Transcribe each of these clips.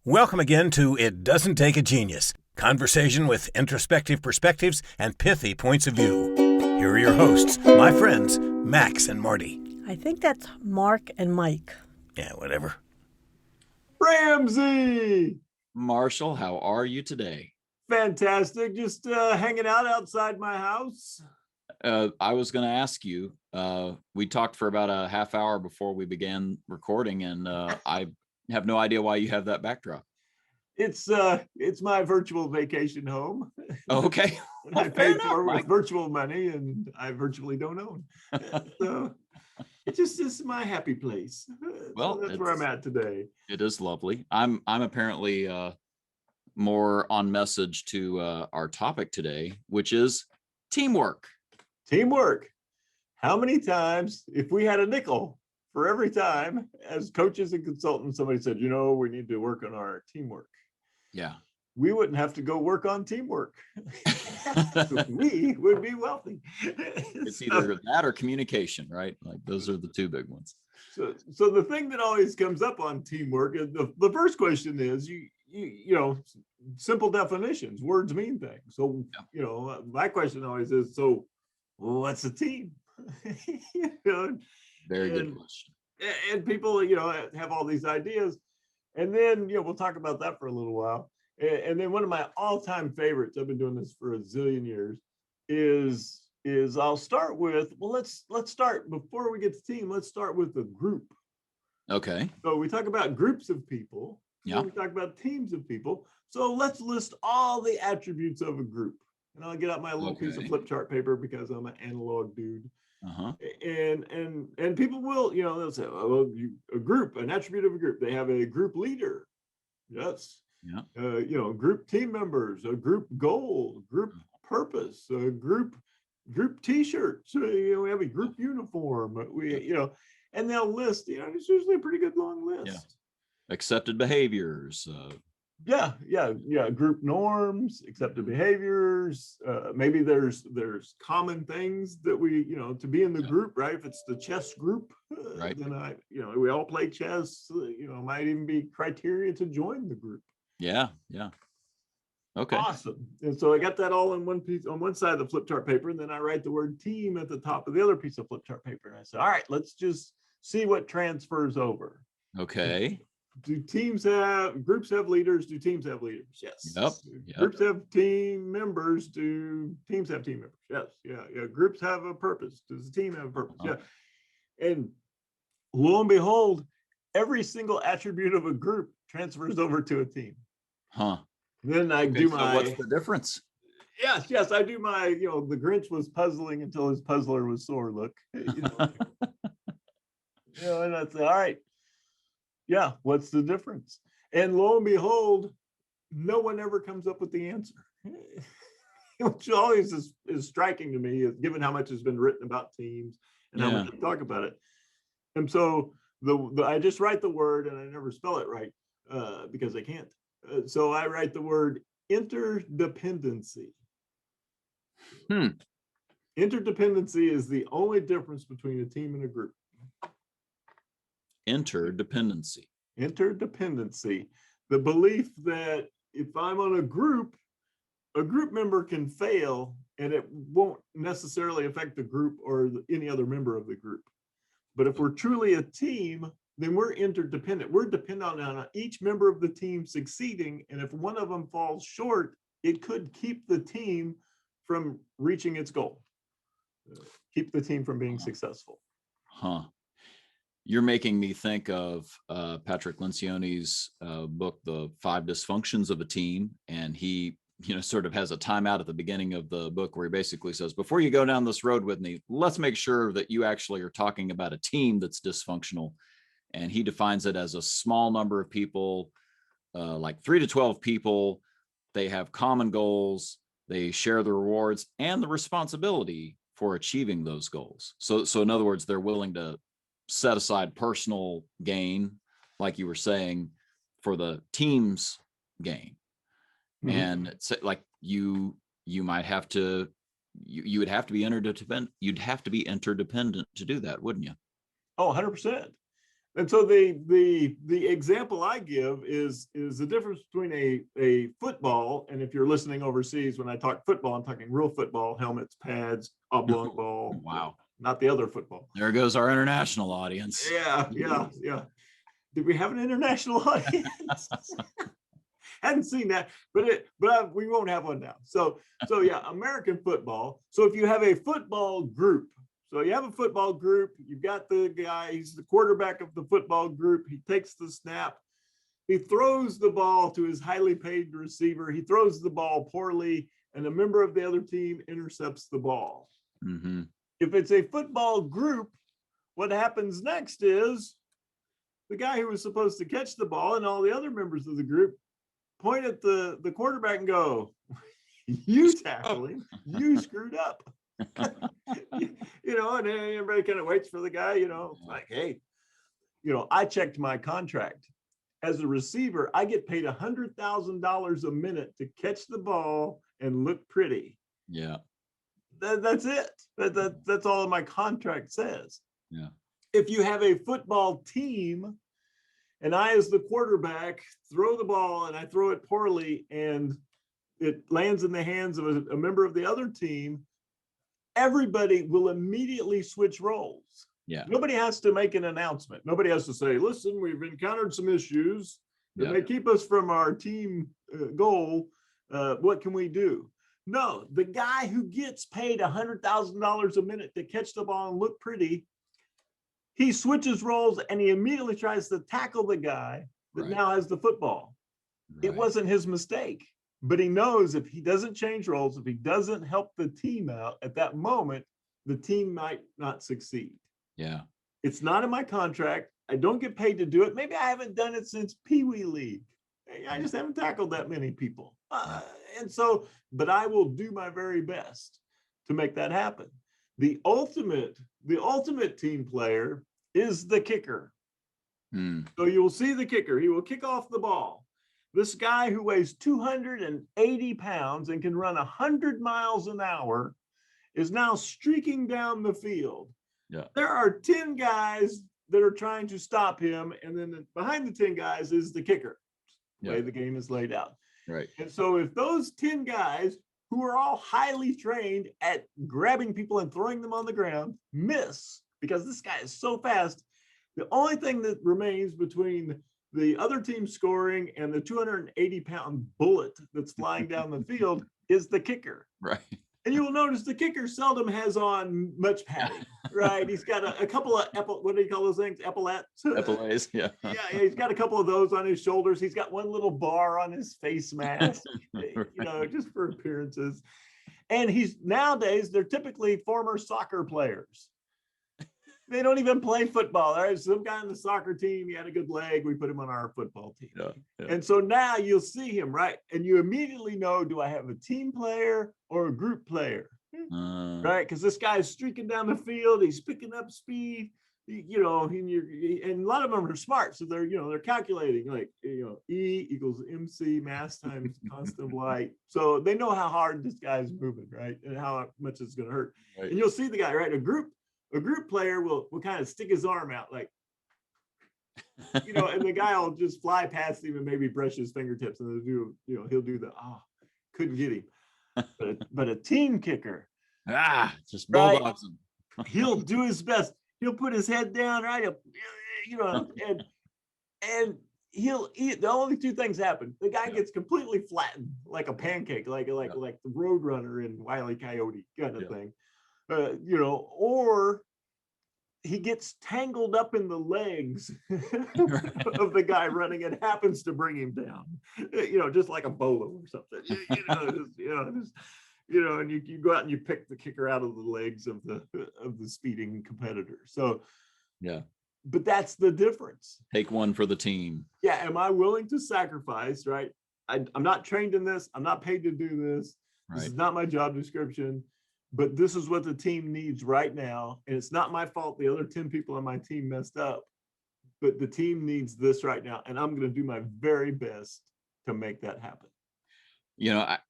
Welcome again to It Doesn't Take a Genius, conversation with introspective perspectives and pithy points of view. Here are your hosts, my friends, Max and Marty. I think that's Mark and Mike. Yeah, whatever. Ramsey! Marshall, how are you today? Fantastic. Just hanging out outside my house. I was going to ask you, we talked for about a half hour before we began recording, and I have no idea why you have that backdrop. It's my virtual vacation home. Oh, okay. I paid for with virtual money, and I virtually don't own. So it just is my happy place. Well, so that's where I'm at today. It is lovely. I'm apparently more on message to our topic today, which is teamwork. Teamwork. How many times, if we had a nickel for every time as coaches and consultants, somebody said, we need to work on our teamwork. Yeah. We wouldn't have to go work on teamwork. We would be wealthy. It's either that or communication, right? Like those are the two big ones. So the thing that always comes up on teamwork, the first question is, simple definitions. Words mean things. So, my question always is, so what's a team? Very good question. And people, have all these ideas. And then, we'll talk about that for a little while. And then one of my all-time favorites, I've been doing this for a zillion years, is I'll start with, let's start, before we get to team, let's start with a group. Okay. So we talk about groups of people. Yeah. We talk about teams of people. So let's list all the attributes of a group. And I'll get out my little piece of flip chart paper because I'm an analog dude. Uh-huh. And people will, they'll say, a group, an attribute of a group. They have a group leader. Yes. Yeah. Group team members, a group goal, group purpose, a group t-shirts. We have a group uniform. And they'll list, it's usually a pretty good long list. Yeah. Accepted behaviors. Group norms, accepted behaviors. Maybe there's common things that we, to be in the group, right? If it's the chess group, right, then we all play chess. Might even be criteria to join the group. Yeah. Okay. Awesome. And so I got that all in one piece on one side of the flip chart paper, and then I write the word team at the top of the other piece of flip chart paper. And I said, all right, let's just see what transfers over. Okay. Do groups have leaders? Do teams have leaders? Yes. Yep. Groups have team members. Do teams have team members? Yes. Yeah. Groups have a purpose. Does the team have a purpose? Yeah. And lo and behold, every single attribute of a group transfers over to a team. Huh. Then I do my. What's the difference? Yes. I do my. The Grinch was puzzling until his puzzler was sore. Look. And I say, all right. Yeah, what's the difference? And lo and behold, no one ever comes up with the answer, which always is striking to me, given how much has been written about teams and how much I talk about it. And so I just write the word, and I never spell it right because I can't. So I write the word interdependency. Interdependency is the only difference between a team and a group. Interdependency. The belief that if I'm on a group member can fail and it won't necessarily affect the group or any other member of the group. But if we're truly a team, then we're interdependent. We're dependent on each member of the team succeeding. And if one of them falls short, it could keep the team from reaching its goal. Keep the team from being successful. Huh. You're making me think of Patrick Lencioni's book, The 5 Dysfunctions of a Team. And he, sort of has a timeout at the beginning of the book where he basically says, before you go down this road with me, let's make sure that you actually are talking about a team that's dysfunctional. And he defines it as a small number of people, like 3 to 12 people. They have common goals. They share the rewards and the responsibility for achieving those goals. So in other words, they're willing to set aside personal gain, like you were saying, for the team's gain. Mm-hmm. And it's like you might have to, you would have to be interdependent. You'd have to be interdependent to do that, wouldn't you? Oh, 100%. And so the example I give is the difference between a football, and if you're listening overseas, when I talk football, I'm talking real football, helmets, pads, oblong ball. Wow. Not the other football. There goes our international audience. Yeah. Did we have an international audience? Hadn't seen that, but we won't have one now. So yeah, American football. So if you have a football group, so you have a football group, you've got the guy, he's the quarterback of the football group. He takes the snap, he throws the ball to his highly paid receiver. He throws the ball poorly, and a member of the other team intercepts the ball. Mm-hmm. If it's a football group, what happens next is the guy who was supposed to catch the ball and all the other members of the group point at the quarterback and go, you tackled him, you screwed up. And then everybody kind of waits for the guy, like, hey, I checked my contract. As a receiver, I get paid $100,000 a minute to catch the ball and look pretty. Yeah. That's it. That's all my contract says. Yeah. If you have a football team and I, as the quarterback, throw the ball and I throw it poorly and it lands in the hands of a member of the other team, everybody will immediately switch roles. Yeah. Nobody has to make an announcement. Nobody has to say, listen, we've encountered some issues that may keep us from our team goal. What can we do? No, the guy who gets paid $100,000 a minute to catch the ball and look pretty, he switches roles and he immediately tries to tackle the guy that now has the football. Right. It wasn't his mistake, but he knows if he doesn't change roles, if he doesn't help the team out at that moment, the team might not succeed. Yeah. It's not in my contract. I don't get paid to do it. Maybe I haven't done it since Pee Wee League. I just haven't tackled that many people. But I will do my very best to make that happen. The ultimate team player is the kicker. So you'll see the kicker. He will kick off the ball. This guy who weighs 280 pounds and can run 100 miles an hour is now streaking down the field. Yeah. There are 10 guys that are trying to stop him. And then behind the 10 guys is the kicker. The way the game is laid out. Right. And so if those 10 guys who are all highly trained at grabbing people and throwing them on the ground miss, because this guy is so fast, the only thing that remains between the other team scoring and the 280-pound bullet that's flying down the field is the kicker. Right. And you will notice the kicker seldom has on much padding, right? He's got a couple of, what do you call those things? Epaulets? Epaulets, yeah. Yeah, he's got a couple of those on his shoulders. He's got one little bar on his face mask, just for appearances. And nowadays, they're typically former soccer players. They don't even play football. There's some guy on the soccer team, he had a good leg, we put him on our football team. Yeah. And so now you'll see him, right? And you immediately know, do I have a team player or a group player? Right? Because this guy's streaking down the field, he's picking up speed, and a lot of them are smart. So they're calculating like, E equals MC, mass times constant of light. So they know how hard this guy's moving, right? And how much it's going to hurt. Right. And you'll see the guy, right? A group player will kind of stick his arm out like, and the guy will just fly past him and maybe brush his fingertips and he'll do the, couldn't get him. But a team kicker, just bulldogs him. He'll do his best. He'll put his head down, right? And he'll eat. The only two things happen. The guy gets completely flattened like a pancake, like the Roadrunner in Wile E. Coyote kind of thing. Or he gets tangled up in the legs of the guy running and happens to bring him down, just like a bolo or something, and you go out and you pick the kicker out of the legs of the speeding competitor. So, yeah, but that's the difference. Take one for the team. Yeah. Am I willing to sacrifice, right? I'm not trained in this. I'm not paid to do this. Right. This is not my job description. But this is what the team needs right now. And it's not my fault the other 10 people on my team messed up. But the team needs this right now. And I'm going to do my very best to make that happen.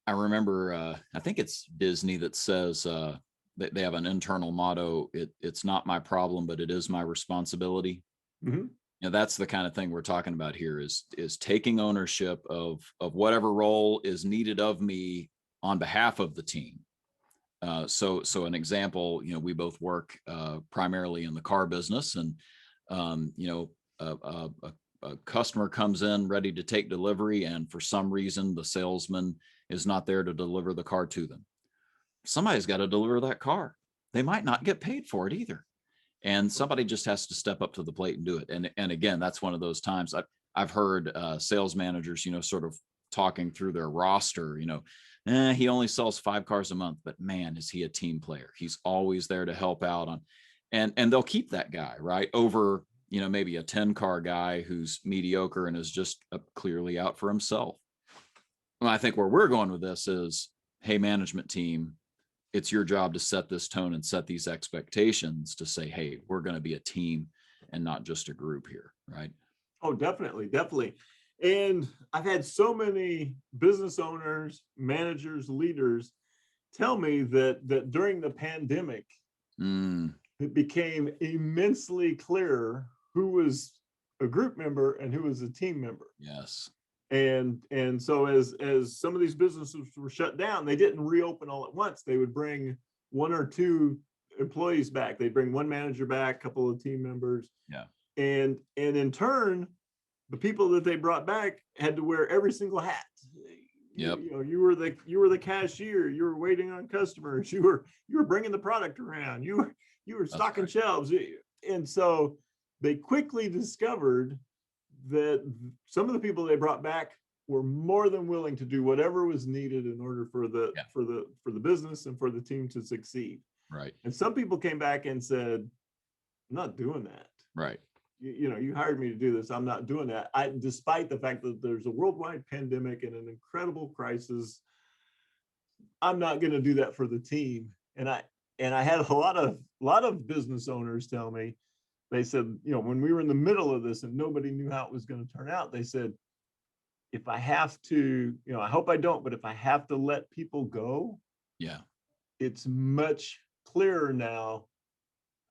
I remember, I think it's Disney that says that they have an internal motto, it's not my problem, but it is my responsibility. Mm-hmm. that's the kind of thing we're talking about here is taking ownership of whatever role is needed of me on behalf of the team. So an example, we both work primarily in the car business, and a customer comes in ready to take delivery, and for some reason the salesman is not there to deliver the car to them. Somebody's got to deliver that car. They might not get paid for it either. And somebody just has to step up to the plate and do it. And again, that's one of those times I've heard sales managers, sort of talking through their roster, he only sells 5 cars a month, but man, is he a team player. He's always there to help out on, and they'll keep that guy, right, over, maybe a 10-car guy who's mediocre and is just clearly out for himself. Well, I think where we're going with this is, hey, management team, it's your job to set this tone and set these expectations to say, hey, we're going to be a team and not just a group here, right? Oh, definitely, definitely. And I've had so many business owners, managers, leaders tell me that during the pandemic, it became immensely clear who was a group member and who was a team member. Yes. And so as some of these businesses were shut down, they didn't reopen all at once. They would bring 1 or 2 employees back. They'd bring 1 manager back, a couple of team members. Yeah. And in turn, the people that they brought back had to wear every single hat. Yep. You were the cashier. You were waiting on customers. You were bringing the product around. You were stocking shelves. And so they quickly discovered that some of the people they brought back were more than willing to do whatever was needed in order for the business and for the team to succeed. Right. And some people came back and said, I'm not doing that. Right. You hired me to do this. I'm not doing that. Despite the fact that there's a worldwide pandemic and an incredible crisis, I'm not going to do that for the team. And I had a lot of business owners tell me, they said, when we were in the middle of this and nobody knew how it was going to turn out, they said, if I have to, I hope I don't, but if I have to let people go, yeah, it's much clearer now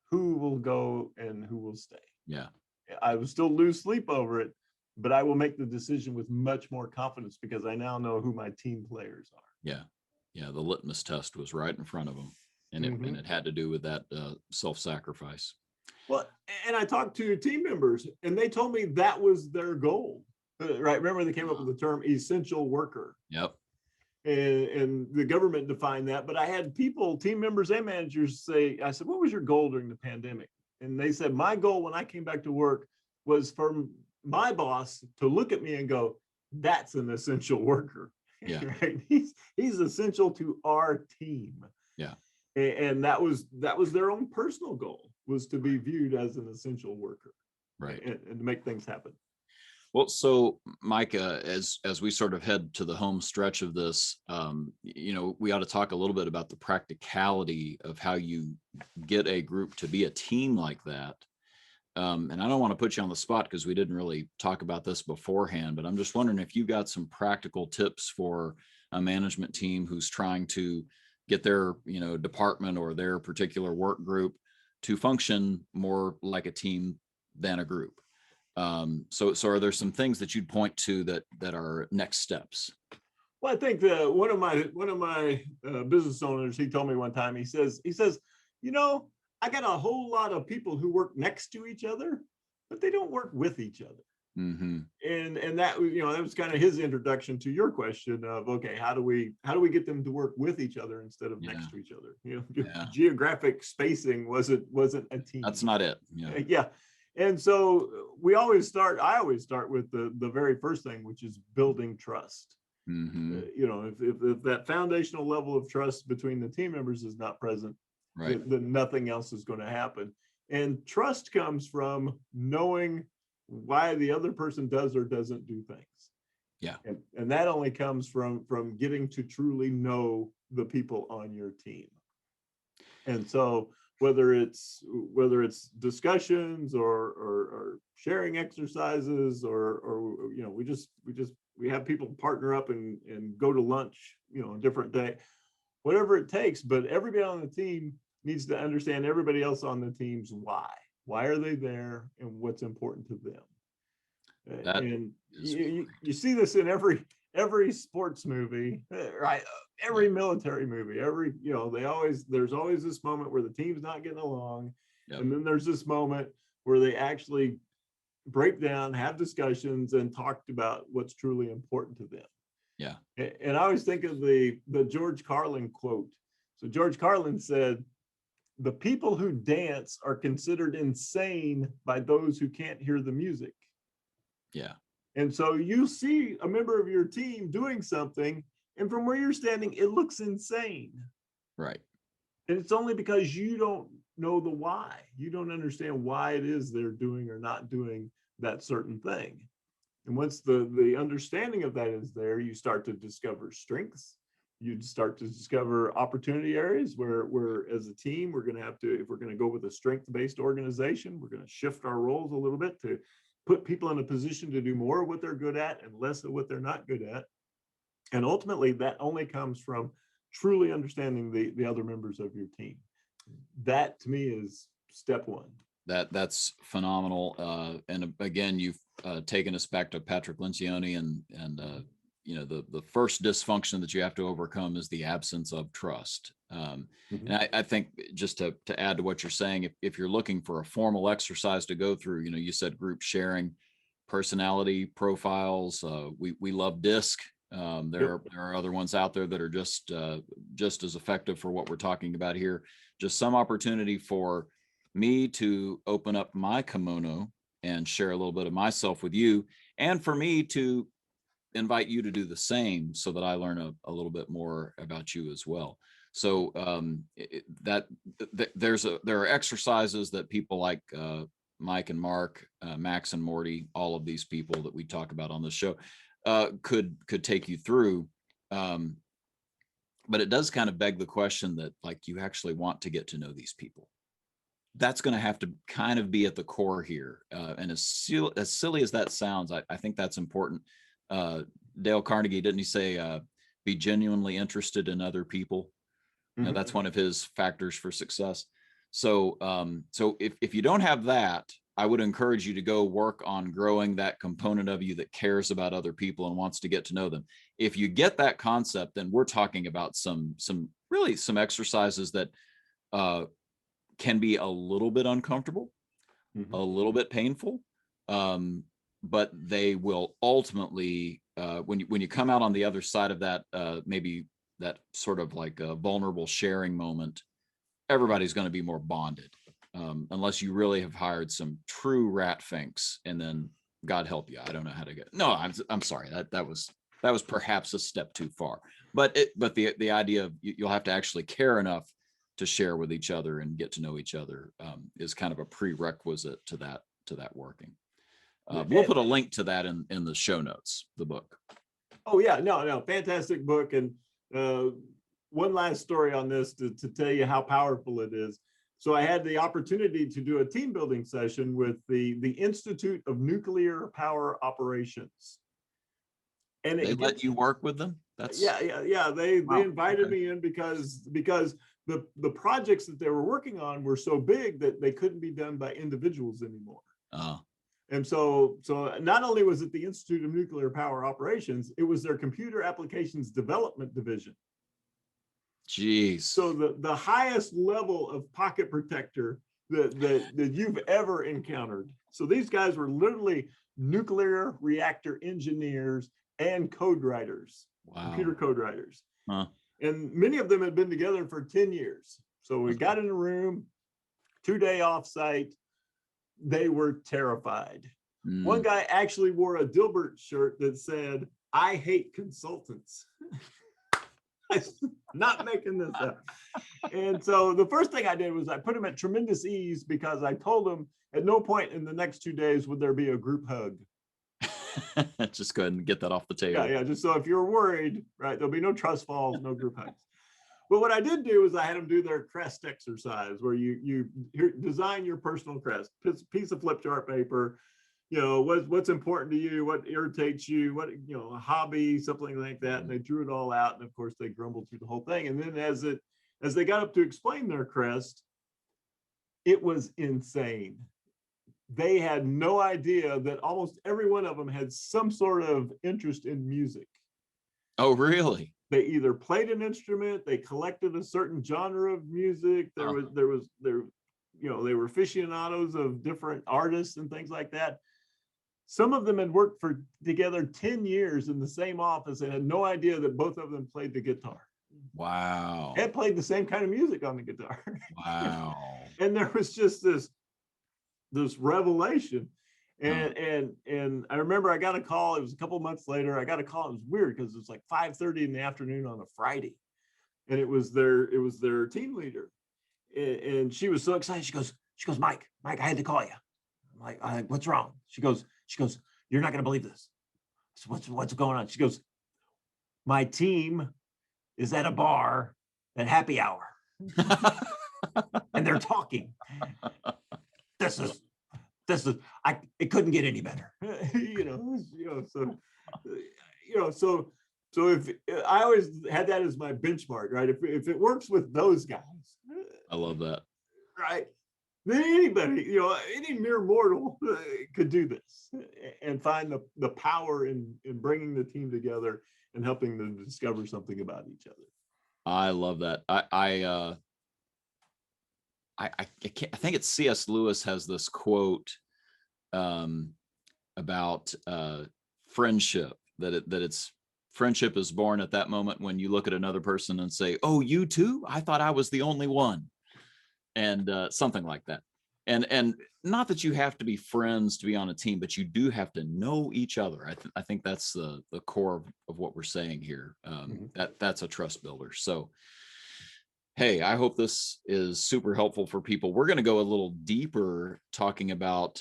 who will go and who will stay. Yeah. I will still lose sleep over it, but I will make the decision with much more confidence because I now know who my team players are. Yeah. Yeah. The litmus test was right in front of them, and it had to do with that self-sacrifice. Well, and I talked to team members and they told me that was their goal, right? Remember, they came up with the term essential worker. Yep. And the government defined that. But I had people, team members and managers say, I said, what was your goal during the pandemic? And they said, my goal when I came back to work was for my boss to look at me and go, that's an essential worker. Yeah. Right? He's essential to our team. Yeah. And that was their own personal goal, was to be viewed as an essential worker. Right. And to make things happen. Well, so Mike, as we sort of head to the home stretch of this, we ought to talk a little bit about the practicality of how you get a group to be a team like that. And I don't want to put you on the spot because we didn't really talk about this beforehand, but I'm just wondering if you got some practical tips for a management team who's trying to get their, department or their particular work group to function more like a team than a group. So are there some things that you'd point to that are next steps? Well, I think one of my business owners, he told me one time, he says, I got a whole lot of people who work next to each other, but they don't work with each other. Mm-hmm. And that, that was kind of his introduction to your question of, okay, how do we get them to work with each other instead of next to each other? Geographic spacing wasn't a team. That's not it. Yeah. And so I always start with the very first thing, which is building trust. Mm-hmm. If that foundational level of trust between the team members is not present, right, then nothing else is going to happen. And trust comes from knowing why the other person does or doesn't do things. Yeah. And that only comes from getting to truly know the people on your team. And so whether it's discussions or sharing exercises or we have people partner up and go to lunch, a different day, whatever it takes, but everybody on the team needs to understand everybody else on the team's why. Why are they there? And what's important to them? That And is you see this in every sports movie, right? Every military movie, there's always this moment where the team's not getting along. Yep. And then there's this moment where they actually break down, have discussions, and talked about what's truly important to them. Yeah. And I always think of the George Carlin quote. So George Carlin said, "The people who dance are considered insane by those who can't hear the music." Yeah. And so you see a member of your team doing something, and from where you're standing, it looks insane. Right. And it's only because you don't know the why. You don't understand why it is they're doing or not doing that certain thing. And once the understanding of that is there, you start to discover strengths. You start to discover opportunity areas where as a team, we're going to have to, if we're going to go with a strength-based organization, we're going to shift our roles a little bit to put people in a position to do more of what they're good at and less of what they're not good at. And ultimately, that only comes from truly understanding the other members of your team. That to me is step one. That's phenomenal. And again, you've taken us back to Patrick Lencioni, and the first dysfunction that you have to overcome is the absence of trust. And I think just to add to what you're saying, if you're looking for a formal exercise to go through, you said group sharing, personality profiles. We love DISC. There are other ones out there that are just as effective for what we're talking about here. Just some opportunity for me to open up my kimono and share a little bit of myself with you, and for me to invite you to do the same so that I learn a little bit more about you as well. So there are exercises that people like Mike and Mark, Max and Morty, all of these people that we talk about on the show could take you through. But it does kind of beg the question that, like, you actually want to get to know these people. That's going to have to kind of be at the core here. And as silly as that sounds, I think that's important. Dale Carnegie, didn't he say, be genuinely interested in other people? That's one of his factors for success. So if you don't have that, I would encourage you to go work on growing that component of you that cares about other people and wants to get to know them. If you get that concept, then we're talking about some exercises that can be a little bit uncomfortable, a little bit painful, but they will ultimately, when you come out on the other side of that, maybe that sort of like a vulnerable sharing moment, everybody's going to be more bonded, unless you really have hired some true rat finks, and then God help you. I don't know how to get. No, I'm sorry. That was perhaps a step too far. But the idea of you'll have to actually care enough to share with each other and get to know each other is kind of a prerequisite to that working. We'll put a link to that in the show notes, the book. Oh yeah, no, fantastic book. And one last story on this to tell you how powerful it is. So I had the opportunity to do a team building session with the Institute of Nuclear Power Operations. And they let you work with them? That's yeah. They invited me in because the projects that they were working on were so big that they couldn't be done by individuals anymore. And so not only was it the Institute of Nuclear Power Operations, it was their Computer Applications Development Division. Jeez. So the highest level of pocket protector that you've ever encountered. So these guys were literally nuclear reactor engineers and code writers, computer code writers. And many of them had been together for 10 years. So we got in a room, 2-day offsite. They were terrified. One guy actually wore a Dilbert shirt that said, "I hate consultants." I'm not making this up. And so the first thing I did was I put him at tremendous ease, because I told him at no point in the next 2 days would there be a group hug. Just go ahead and get that off the table. Yeah. Just so if you're worried, right, there'll be no trust falls, no group hugs. But what I did do is I had them do their crest exercise, where you design your personal crest, piece of flip chart paper, what's important to you, what irritates you, what, a hobby, something like that. And they drew it all out. And of course they grumbled through the whole thing. And then as they got up to explain their crest, it was insane. they had no idea that almost every one of them had some sort of interest in music. Oh, really? They either played an instrument, they collected a certain genre of music. They were aficionados of different artists and things like that. Some of them had worked together 10 years in the same office and had no idea that both of them played the guitar. Wow. And played the same kind of music on the guitar. Wow. And there was just this revelation. And I remember I got a call. It was a couple of months later. I got a call. It was weird because it was like 5:30 in the afternoon on a Friday, and it was their team leader, and she was so excited. She goes, Mike, I had to call you. I'm like, what's wrong? She goes, you're not gonna believe this. So what's going on? She goes, my team is at a bar at happy hour, and they're talking. This is it couldn't get any better. So if I always had that as my benchmark, right? If it works with those guys, I love that. right? Then anybody, any mere mortal could do this and find the power in bringing the team together and helping them discover something about each other. I love that. I think it's C.S. Lewis has this quote about friendship, that friendship is born at that moment when you look at another person and say, oh, you too? I thought I was the only one. And something like that. And not that you have to be friends to be on a team, but you do have to know each other. I think that's the core of what we're saying here. That's a trust builder. So, hey, I hope this is super helpful for people. We're going to go a little deeper talking about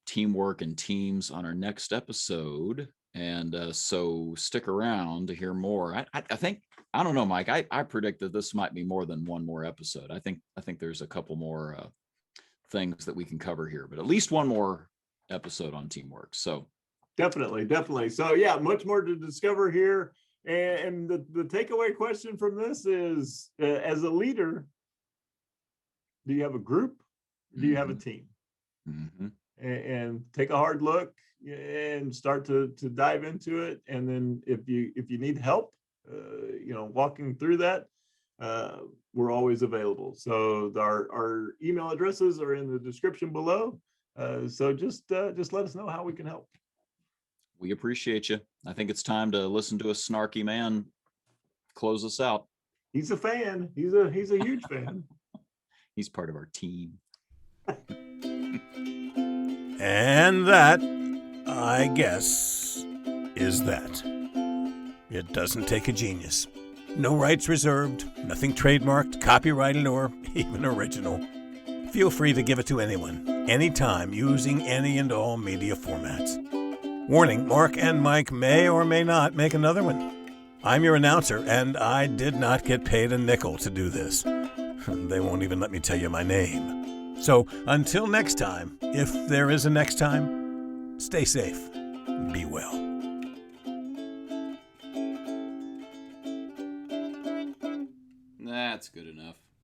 teamwork and teams on our next episode. And so stick around to hear more. I think, I don't know, Mike, I predict that this might be more than one more episode. I think there's a couple more things that we can cover here, but at least one more episode on teamwork. So definitely. So yeah, much more to discover here. And the takeaway question from this is, as a leader, do you have a group? Do you have a team? Mm-hmm. And take a hard look and start to dive into it. And then if you need help, walking through that, we're always available. So our email addresses are in the description below. So just let us know how we can help. We appreciate you. I think it's time to listen to a snarky man close us out. He's a fan. He's a huge fan. He's part of our team. And that, I guess, is that. It doesn't take a genius. No rights reserved, nothing trademarked, copyrighted, or even original. Feel free to give it to anyone, anytime, using any and all media formats. Warning, Mark and Mike may or may not make another one. I'm your announcer, and I did not get paid a nickel to do this. They won't even let me tell you my name. So until next time, if there is a next time, stay safe, be well. That's good enough.